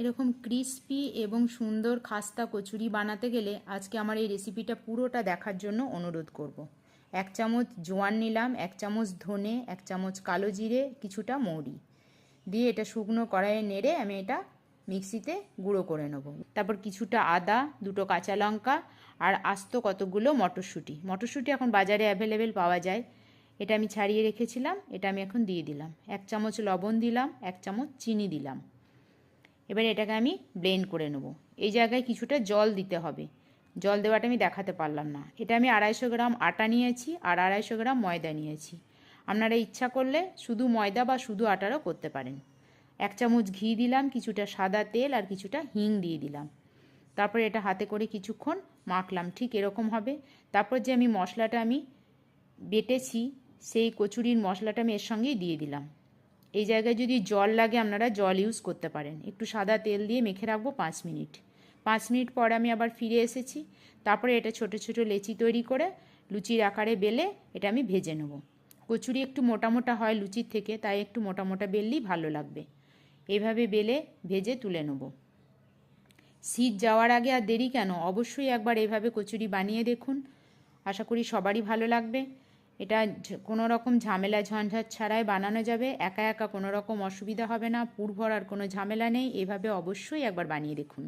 এরকম ক্রিস্পি এবং সুন্দর খাস্তা কচুরি বানাতে গেলে আজকে আমার এই রেসিপিটা পুরোটা দেখার জন্য অনুরোধ করব। 1 চামচ জোয়ান নিলাম, 1 চামচ ধনে, 1 চামচ কালো জিরে, কিছুটা মৌরি দিয়ে এটা শুকনো কড়াইয়ে নেড়ে আমি এটা মিক্সিতে গুঁড়ো করে নেব। তারপর কিছুটা আদা, 2টো কাঁচা লঙ্কা আর আস্ত কতগুলো মটরশুঁটি এখন বাজারে অ্যাভেলেবেল পাওয়া যায়। এটা আমি ছাড়িয়ে রেখেছিলাম, এটা আমি এখন দিয়ে দিলাম। 1 চামচ লবণ দিলাম, 1 চামচ চিনি দিলাম। এবারে এটাকে আমি ব্লেন্ড করে নেব। এই জায়গায় কিছুটা জল দিতে হবে, জল দেওয়াটা আমি দেখাতে পারলাম না। এটা আমি 250 গ্রাম আটা নিয়েছি আর 250 গ্রাম ময়দা নিয়েছি। আপনারা ইচ্ছা করলে শুধু ময়দা বা শুধু আটারও করতে পারেন। 1 চামচ ঘি দিলাম, কিছুটা সাদা তেল আর কিছুটা হিং দিয়ে দিলাম। তারপর এটা হাতে করে কিছুক্ষণ মাখলাম, ঠিক এরকম হবে। তারপর যে আমি মশলাটা আমি বেটেছি সেই কচুরির মশলাটা আমি এর সঙ্গেই দিয়ে দিলাম। এই জায়গায় যদি জল লাগে আপনারা জল ইউজ করতে পারেন। একটু সাদা তেল দিয়ে মেখে রাখবো 5 মিনিট। 5 মিনিট পর আমি আবার ফিরে এসেছি। তারপরে এটা ছোট ছোট লেচি তৈরি করে লুচির আকারে বেলে এটা আমি ভেজে নেব। কচুরি একটু মোটা মোটা হয় লুচির থেকে, তাই একটু মোটা মোটা বেললেই ভালো লাগবে। এইভাবে বেলে ভেজে তুলে নেব। শীত যাওয়ার আগে আর দেরি কেন, অবশ্যই একবার এভাবে কচুরি বানিয়ে দেখুন। আশা করি সবারই ভালো লাগবে। এটা কোনো রকম ঝামেলা ঝঞ্ঝাট ছাড়াই বানানো যাবে, একা একা কোনো রকম অসুবিধা হবে না, পুর ভরার কোনো ঝামেলা নেই। এভাবে অবশ্যই একবার বানিয়ে দেখুন।